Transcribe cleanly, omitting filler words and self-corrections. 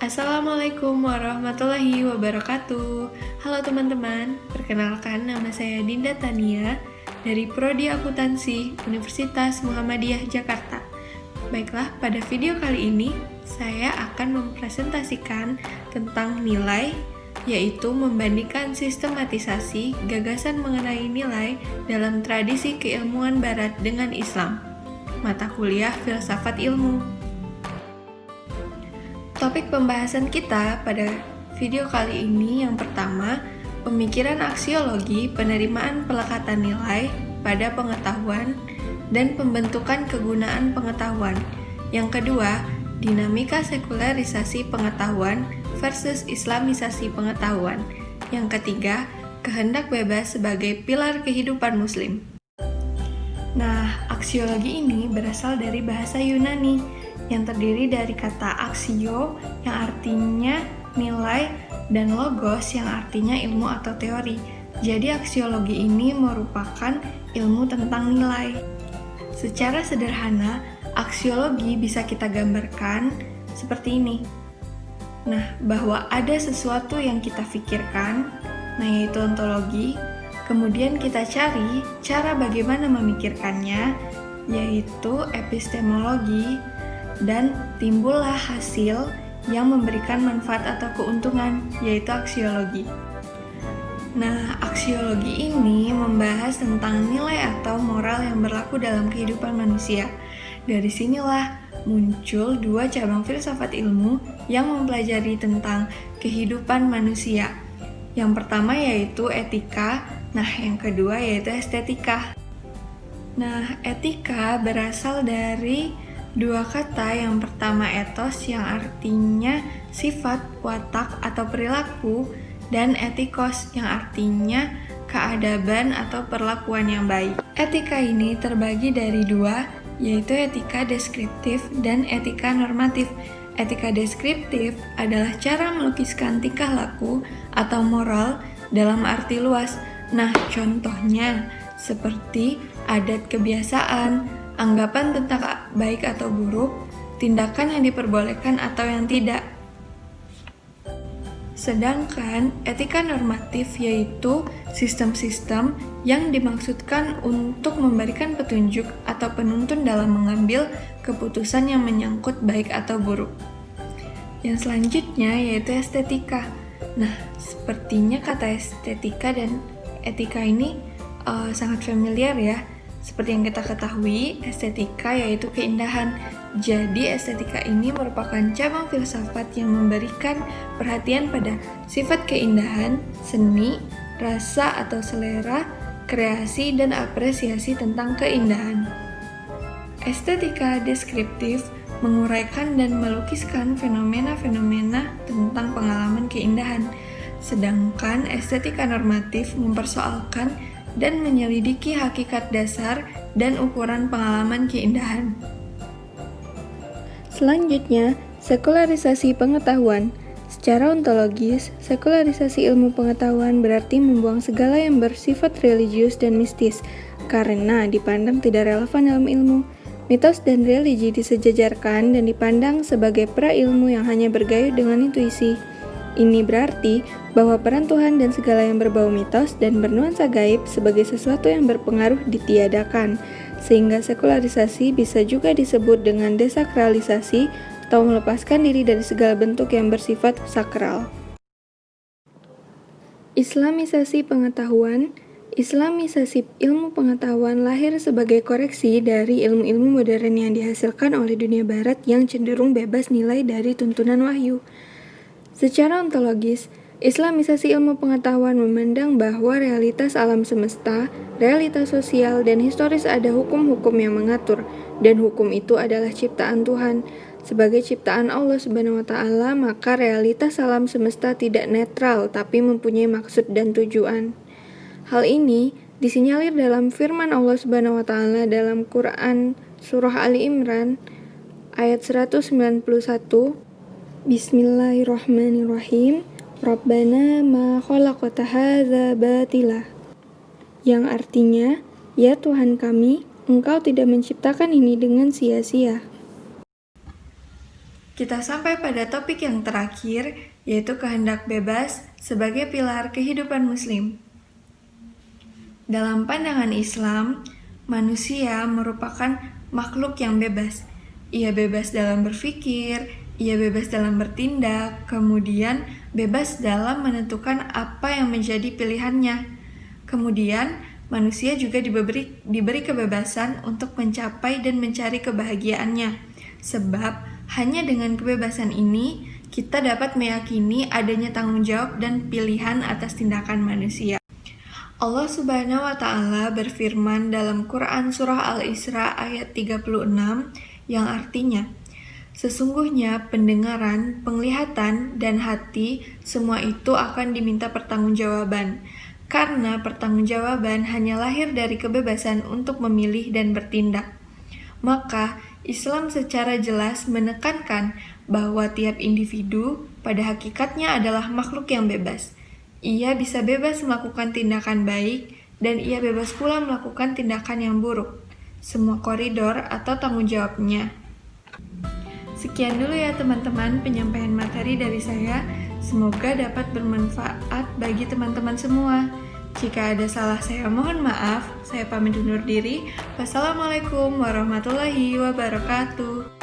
Assalamualaikum warahmatullahi wabarakatuh. Halo teman-teman, perkenalkan nama saya Dinda Tania dari Prodi Akuntansi Universitas Muhammadiyah Jakarta. Baiklah, pada video kali ini saya akan mempresentasikan tentang nilai, yaitu membandingkan sistematisasi gagasan mengenai nilai dalam tradisi keilmuan Barat dengan Islam. Mata kuliah Filsafat Ilmu. Topik pembahasan kita pada video kali ini yang pertama, pemikiran aksiologi penerimaan pelekatan nilai pada pengetahuan dan pembentukan kegunaan pengetahuan. Yang kedua, dinamika sekularisasi pengetahuan versus islamisasi pengetahuan. Yang ketiga, kehendak bebas sebagai pilar kehidupan muslim. Nah, aksiologi ini berasal dari bahasa Yunani yang terdiri dari kata aksio yang artinya nilai dan logos yang artinya ilmu atau teori. Jadi aksiologi ini merupakan ilmu tentang nilai. Secara sederhana, aksiologi bisa kita gambarkan seperti ini. Nah, bahwa ada sesuatu yang kita pikirkan, yaitu ontologi, kemudian kita cari cara bagaimana memikirkannya, yaitu epistemologi, dan timbullah hasil yang memberikan manfaat atau keuntungan, yaitu aksiologi. Nah, aksiologi ini membahas tentang nilai atau moral yang berlaku dalam kehidupan manusia. Dari sinilah muncul dua cabang filsafat ilmu yang mempelajari tentang kehidupan manusia. Yang pertama yaitu etika, yang kedua yaitu estetika. Nah, etika berasal dari dua kata, yang pertama etos yang artinya sifat, watak, atau perilaku, dan etikos yang artinya keadaban atau perlakuan yang baik. Etika ini terbagi dari dua, yaitu etika deskriptif dan etika normatif. Etika deskriptif adalah cara melukiskan tingkah laku atau moral dalam arti luas. Nah, contohnya seperti adat kebiasaan, anggapan tentang baik atau buruk, tindakan yang diperbolehkan atau yang tidak. Sedangkan etika normatif yaitu sistem-sistem yang dimaksudkan untuk memberikan petunjuk atau penuntun dalam mengambil keputusan yang menyangkut baik atau buruk. Yang selanjutnya yaitu estetika. Nah, sepertinya kata estetika dan etika ini sangat familiar ya. Seperti yang kita ketahui, estetika yaitu keindahan. Jadi, estetika ini merupakan cabang filsafat yang memberikan perhatian pada sifat keindahan, seni, rasa atau selera, kreasi, dan apresiasi tentang keindahan. Estetika deskriptif menguraikan dan melukiskan fenomena-fenomena tentang pengalaman keindahan. Sedangkan estetika normatif mempersoalkan dan menyelidiki hakikat dasar dan ukuran pengalaman keindahan. Selanjutnya, sekularisasi pengetahuan. Secara ontologis, sekularisasi ilmu pengetahuan berarti membuang segala yang bersifat religius dan mistis, karena dipandang tidak relevan dalam ilmu. Mitos dan religi disejajarkan dan dipandang sebagai pra-ilmu yang hanya bergayut dengan intuisi. Ini berarti bahwa peran Tuhan dan segala yang berbau mitos dan bernuansa gaib sebagai sesuatu yang berpengaruh ditiadakan, sehingga sekularisasi bisa juga disebut dengan desakralisasi atau melepaskan diri dari segala bentuk yang bersifat sakral. Islamisasi pengetahuan. Islamisasi ilmu pengetahuan lahir sebagai koreksi dari ilmu-ilmu modern yang dihasilkan oleh dunia barat yang cenderung bebas nilai dari tuntunan wahyu. Secara ontologis, islamisasi ilmu pengetahuan memandang bahwa realitas alam semesta, realitas sosial, dan historis ada hukum-hukum yang mengatur, dan hukum itu adalah ciptaan Tuhan. Sebagai ciptaan Allah SWT, maka realitas alam semesta tidak netral, tapi mempunyai maksud dan tujuan. Hal ini disinyalir dalam firman Allah SWT dalam Quran Surah Ali Imran ayat 191, Bismillahirrahmanirrahim. Rabbana ma khalaqta hadza batila. Yang artinya, ya Tuhan kami, Engkau tidak menciptakan ini dengan sia-sia. Kita sampai pada topik yang terakhir, yaitu kehendak bebas sebagai pilar kehidupan Muslim. Dalam pandangan Islam, manusia merupakan makhluk yang bebas. Ia bebas dalam berpikir, ia bebas dalam bertindak, kemudian bebas dalam menentukan apa yang menjadi pilihannya. Kemudian, manusia juga diberi kebebasan untuk mencapai dan mencari kebahagiaannya. Sebab, hanya dengan kebebasan ini, kita dapat meyakini adanya tanggung jawab dan pilihan atas tindakan manusia. Allah Subhanahu wa Ta'ala berfirman dalam Quran Surah Al-Isra ayat 36 yang artinya, sesungguhnya pendengaran, penglihatan, dan hati semua itu akan diminta pertanggungjawaban, karena pertanggungjawaban hanya lahir dari kebebasan untuk memilih dan bertindak. Maka, Islam secara jelas menekankan bahwa tiap individu pada hakikatnya adalah makhluk yang bebas. Ia bisa bebas melakukan tindakan baik, dan ia bebas pula melakukan tindakan yang buruk. Semua koridor atau tanggung jawabnya. Sekian dulu ya teman-teman penyampaian materi dari saya. Semoga dapat bermanfaat bagi teman-teman semua. Jika ada salah saya mohon maaf. Saya pamit undur diri. Wassalamualaikum warahmatullahi wabarakatuh.